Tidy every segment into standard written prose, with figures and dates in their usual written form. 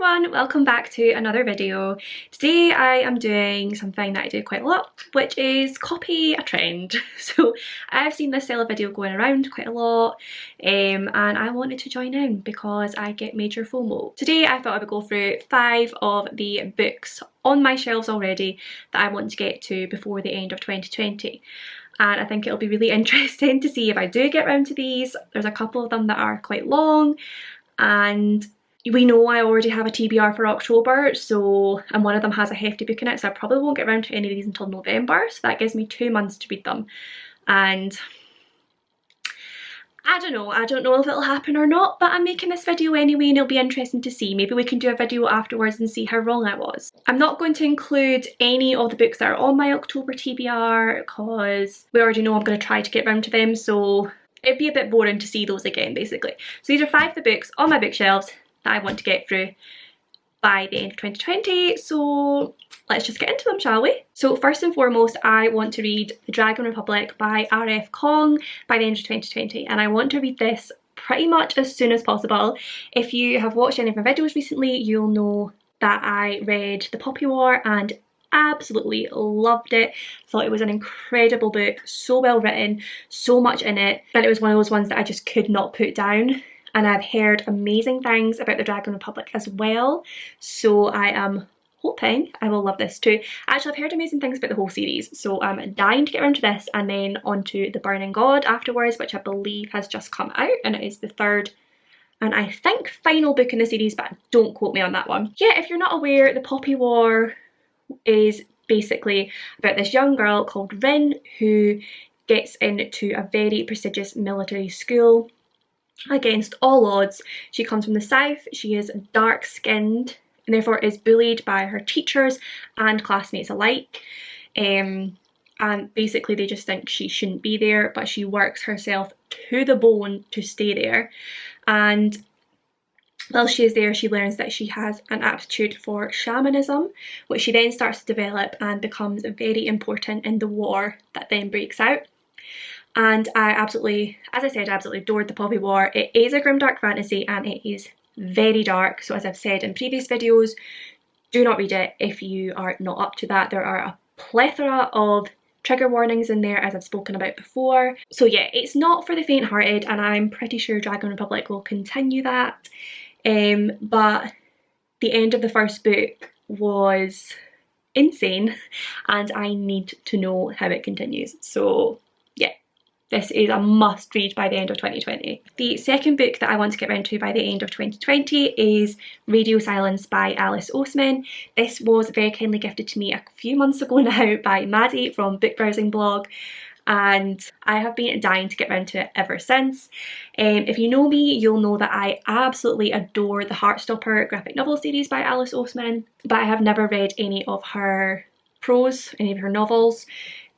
everyone, welcome back to another video. Today I am doing something that I do quite a lot, which is copy a trend. So I've seen this style of video going around quite a lot and I wanted to join in because I get major FOMO. Today I thought I would go through 5 of the books on my shelves already that I want to get to before the end of 2020. And I think it'll be really interesting to see if I do get round to these. There's a couple of them that are quite long, and we know I already have a TBR for October, and one of them has a hefty book in it, so I probably won't get around to any of these until November, so that gives me 2 months to read them. And I don't know if it'll happen or not, but I'm making this video anyway and it'll be interesting to see. Maybe we can do a video afterwards and see how wrong I was. I'm not going to include any of the books that are on my October TBR because we already know I'm going to try to get round to them, so it'd be a bit boring to see those again basically. So these are 5 of the books on my bookshelves that I want to get through by the end of 2020, so let's just get into them, shall we? So first and foremost, I want to read The Dragon Republic by R.F. Kong by the end of 2020, and I want to read this pretty much as soon as possible. If you have watched any of my videos recently, you'll know that I read The Poppy War and absolutely loved it. Thought it was an incredible book, so well written, so much in it, and it was one of those ones that I just could not put down. And I've heard amazing things about The Dragon Republic as well, so I am hoping I will love this too. Actually, I've heard amazing things about the whole series, so I'm dying to get around to this and then onto The Burning God afterwards, which I believe has just come out, and it is the 3rd and I think final book in the series, but don't quote me on that one. Yeah, if you're not aware, The Poppy War is basically about this young girl called Rin who gets into a very prestigious military school. Against all odds, she comes from the south, she is dark skinned and therefore is bullied by her teachers and classmates alike, and basically they just think she shouldn't be there, but she works herself to the bone to stay there. And while she is there, she learns that she has an aptitude for shamanism, which she then starts to develop and becomes very important in the war that then breaks out. And I absolutely, as I said, absolutely adored The Poppy War. It is a grimdark fantasy and it is very dark, so as I've said in previous videos, do not read it if you are not up to that. There are a plethora of trigger warnings in there, as I've spoken about before. So yeah, it's not for the faint-hearted, and I'm pretty sure Dragon Republic will continue that. But the end of the first book was insane and I need to know how it continues. So yeah, this is a must read by the end of 2020. The second book that I want to get round to by the end of 2020 is Radio Silence by Alice Oseman. This was very kindly gifted to me a few months ago now by Maddie from Book Browsing Blog, and I have been dying to get round to it ever since. If you know me, you'll know that I absolutely adore the Heartstopper graphic novel series by Alice Oseman, but I have never read any of her prose, any of her novels,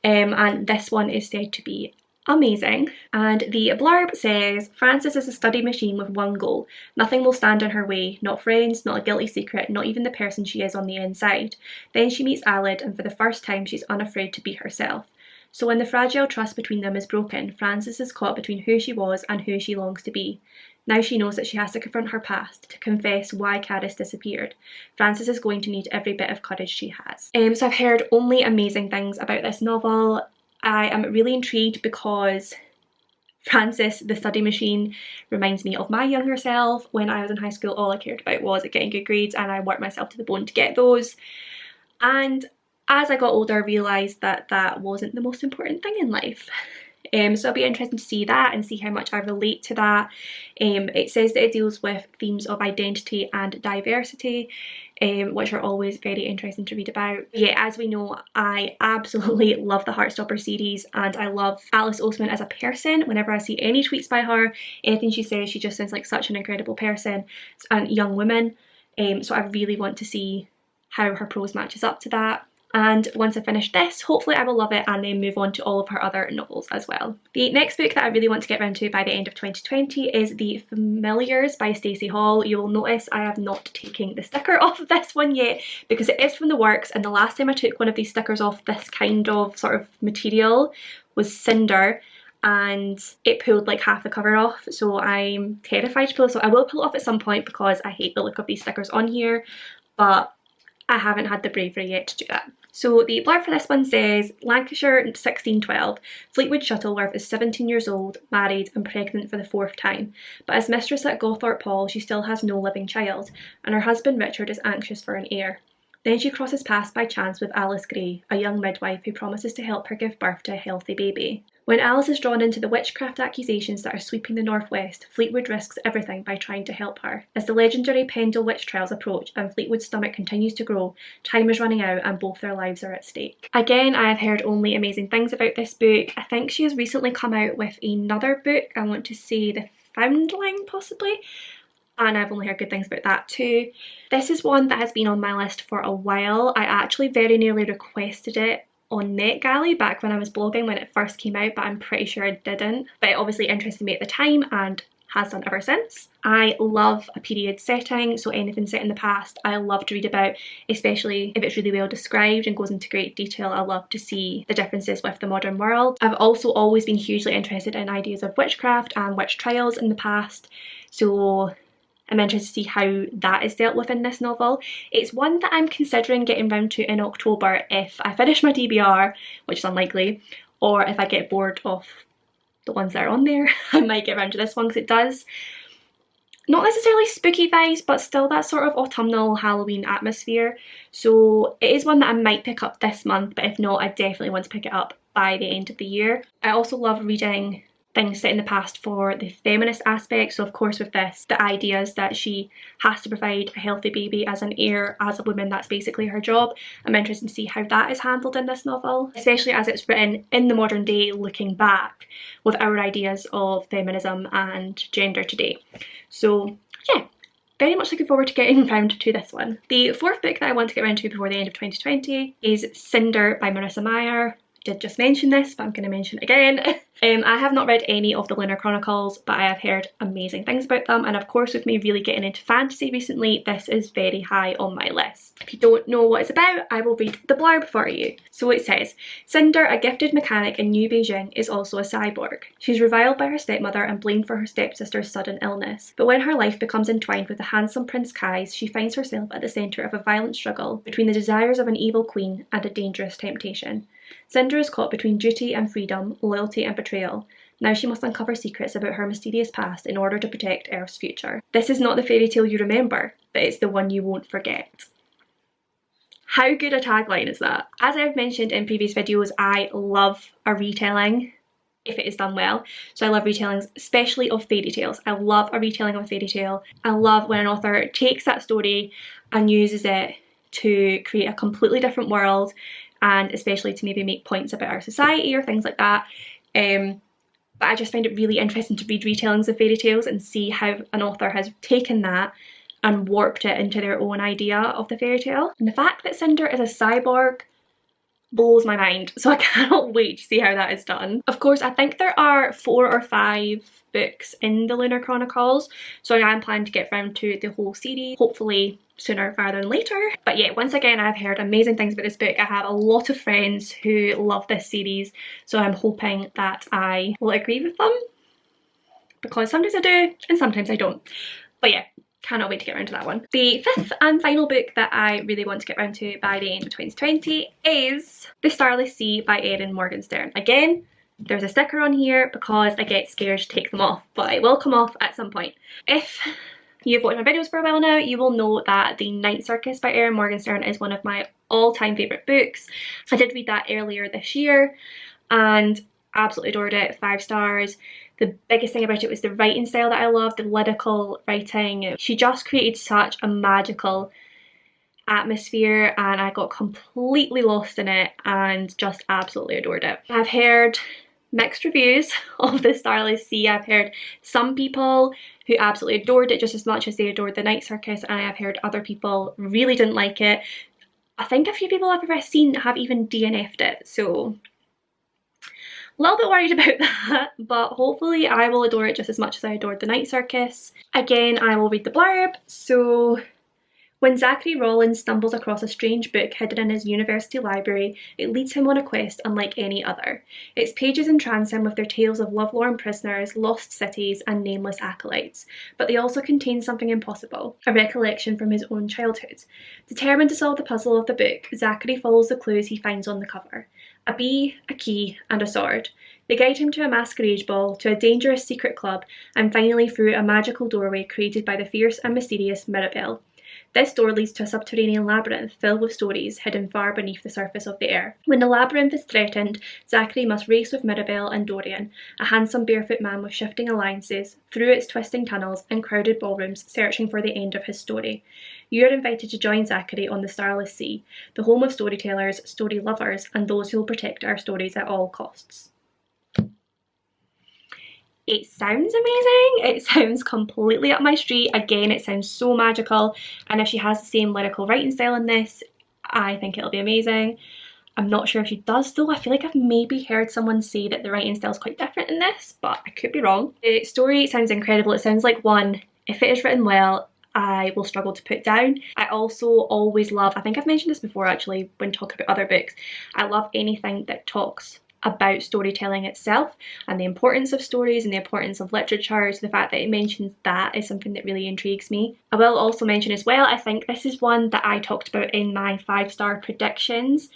and this one is said to be amazing. And the blurb says, Frances is a study machine with one goal. Nothing will stand in her way, not friends, not a guilty secret, not even the person she is on the inside. Then she meets Aled, and for the first time she's unafraid to be herself. So when the fragile trust between them is broken, Frances is caught between who she was and who she longs to be. Now she knows that she has to confront her past, to confess why Caris disappeared. Frances is going to need every bit of courage she has. So I've heard only amazing things about this novel. I am really intrigued because Frances, the study machine, reminds me of my younger self. When I was in high school, all I cared about was getting good grades, and I worked myself to the bone to get those. And as I got older, I realised that that wasn't the most important thing in life. So it'll be interesting to see that and see how much I relate to that. It says that it deals with themes of identity and diversity, which are always very interesting to read about. Yeah, as we know, I absolutely love the Heartstopper series, and I love Alice Oseman as a person. Whenever I see any tweets by her, anything she says, she just sounds like such an incredible person and young woman. So I really want to see how her prose matches up to that. And once I finish this, hopefully I will love it and then move on to all of her other novels as well. The next book that I really want to get round to by the end of 2020 is The Familiars by Stacey Hall. You will notice I have not taken the sticker off of this one yet because it is from the works, and the last time I took one of these stickers off this kind of sort of material was Cinder, and it pulled like half the cover off, so I'm terrified to pull it. So I will pull it off at some point because I hate the look of these stickers on here, but I haven't had the bravery yet to do that. So the blurb for this one says, Lancashire 1612, Fleetwood Shuttleworth is 17 years old, married and pregnant for the 4th time, but as mistress at Gawthorpe Hall she still has no living child, and her husband Richard is anxious for an heir. Then she crosses paths by chance with Alice Gray, a young midwife who promises to help her give birth to a healthy baby. When Alice is drawn into the witchcraft accusations that are sweeping the northwest, Fleetwood risks everything by trying to help her. As the legendary Pendle witch trials approach and Fleetwood's stomach continues to grow, time is running out and both their lives are at stake. Again, I have heard only amazing things about this book. I think she has recently come out with another book, I want to say The Foundling possibly, and I've only heard good things about that too. This is one that has been on my list for a while. I actually very nearly requested it on NetGalley back when I was blogging when it first came out, but I'm pretty sure I didn't. But it obviously interested me at the time and has done ever since. I love a period setting, so anything set in the past I love to read about, especially if it's really well described and goes into great detail. I love to see the differences with the modern world. I've also always been hugely interested in ideas of witchcraft and witch trials in the past, so I'm interested to see how that is dealt with in this novel. It's one that I'm considering getting round to in October if I finish my DBR, which is unlikely, or if I get bored of the ones that are on there. I might get round to this one because it does not necessarily spooky vibes, but still that sort of autumnal Halloween atmosphere. So it is one that I might pick up this month, but if not, I definitely want to pick it up by the end of the year. I also love reading things set in the past for the feminist aspect. So of course with this, the idea is that she has to provide a healthy baby as an heir. As a woman, that's basically her job. I'm interested to see how that is handled in this novel, especially as it's written in the modern day, looking back with our ideas of feminism and gender today. So yeah, very much looking forward to getting round to this one. The 4th book that I want to get round to before the end of 2020 is Cinder by Marissa Meyer. Did just mention this, but I'm going to mention it again. I have not read any of the Lunar Chronicles, but I have heard amazing things about them, and of course with me really getting into fantasy recently, this is very high on my list. If you don't know what it's about, I will read the blurb for you. So it says, Cinder, a gifted mechanic in New Beijing, is also a cyborg. She's reviled by her stepmother and blamed for her stepsister's sudden illness. But when her life becomes entwined with the handsome Prince Kai's, she finds herself at the centre of a violent struggle between the desires of an evil queen and a dangerous temptation. Cinder is caught between duty and freedom, loyalty and betrayal. Now she must uncover secrets about her mysterious past in order to protect Earth's future. This is not the fairy tale you remember, but it's the one you won't forget. How good a tagline is that? As I've mentioned in previous videos, I love a retelling if it is done well. So I love retellings, especially of fairy tales. I love a retelling of a fairy tale. I love when an author takes that story and uses it to create a completely different world, and especially to maybe make points about our society or things like that. But I just find it really interesting to read retellings of fairy tales and see how an author has taken that and warped it into their own idea of the fairy tale. And the fact that Cinder is a cyborg blows my mind, so I cannot wait to see how that is done. Of course, I think there are 4 or 5 books in the Lunar Chronicles, so I am planning to get round to the whole series, hopefully sooner rather than later. But yeah, once again, I've heard amazing things about this book. I have a lot of friends who love this series, so I'm hoping that I will agree with them, because sometimes I do and sometimes I don't. But yeah, cannot wait to get around to that one. The 5th and final book that I really want to get around to by the end of 2020 is The Starless Sea by Erin Morgenstern. Again, there's a sticker on here because I get scared to take them off, but it will come off at some point. If you've watched my videos for a while now, you will know that The Night Circus by Erin Morgenstern is one of my all-time favourite books. I did read that earlier this year and absolutely adored it, 5 stars. The biggest thing about it was the writing style that I loved, the lyrical writing. She just created such a magical atmosphere and I got completely lost in it and just absolutely adored it. I've heard mixed reviews of The Starless Sea. I've heard some people who absolutely adored it just as much as they adored The Night Circus, and I've heard other people really didn't like it. I think a few people I've ever seen have even DNF'd it, so a little bit worried about that, but hopefully I will adore it just as much as I adored The Night Circus. Again, I will read the blurb, so When Zachary Rollins stumbles across a strange book hidden in his university library, it leads him on a quest unlike any other. Its pages entrance him with their tales of lovelorn prisoners, lost cities, and nameless acolytes, but they also contain something impossible, a recollection from his own childhood. Determined to solve the puzzle of the book, Zachary follows the clues he finds on the cover. A bee, a key, and a sword. They guide him to a masquerade ball, to a dangerous secret club, and finally through a magical doorway created by the fierce and mysterious Mirabelle. This door leads to a subterranean labyrinth filled with stories hidden far beneath the surface of the earth. When the labyrinth is threatened, Zachary must race with Mirabelle and Dorian, a handsome barefoot man with shifting alliances, through its twisting tunnels and crowded ballrooms, searching for the end of his story. You are invited to join Zachary on the Starless Sea, the home of storytellers, story lovers, and those who will protect our stories at all costs. It sounds amazing. It sounds completely up my street. Again, it sounds so magical, and if she has the same lyrical writing style in this, I think it'll be amazing. I'm not sure if she does though. I feel like I've maybe heard someone say that the writing style is quite different in this, but I could be wrong. The story sounds incredible. It sounds like one, if it is written well, I will struggle to put down. I also always love, I think I've mentioned this before actually when talking about other books, I love anything that talks about storytelling itself and the importance of stories and the importance of literature. So the fact that it mentions that is something that really intrigues me. I will also mention as well, I think this is one that I talked about in my 5-star predictions.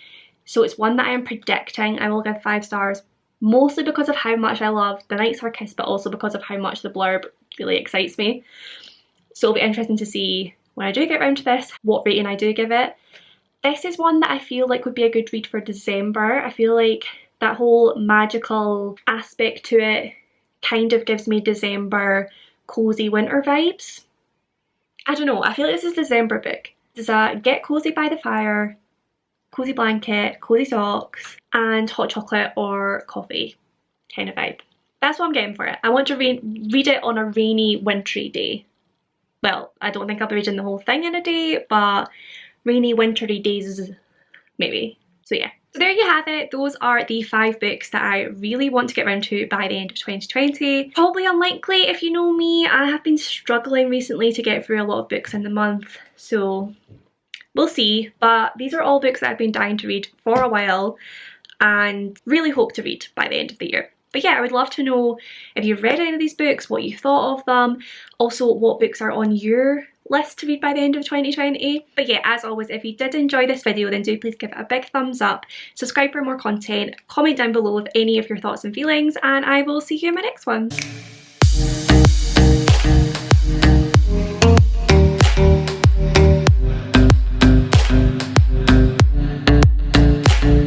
So it's one that I am predicting I will give 5 stars, mostly because of how much I love The Night's Her Kiss, but also because of how much the blurb really excites me. So it'll be interesting to see when I do get around to this, what rating I do give it. This is one that I feel like would be a good read for December. I feel like that whole magical aspect to it kind of gives me December cozy winter vibes. I don't know, I feel like this is a December book. It's a get cozy by the fire, cozy blanket, cozy socks, and hot chocolate or coffee kind of vibe. That's what I'm getting for it. I want to read it on a rainy, wintry day. Well, I don't think I'll be reading the whole thing in a day, but rainy, wintry days, maybe. So yeah. So there you have it. Those are the 5 books that I really want to get around to by the end of 2020. Probably unlikely if you know me. I have been struggling recently to get through a lot of books in the month, so we'll see. But these are all books that I've been dying to read for a while and really hope to read by the end of the year. But yeah, I would love to know if you've read any of these books, what you thought of them, also what books are on your list to read by the end of 2020. But yeah, as always, if you did enjoy this video, then do please give it a big thumbs up, subscribe for more content, comment down below with any of your thoughts and feelings, and I will see you in my next one.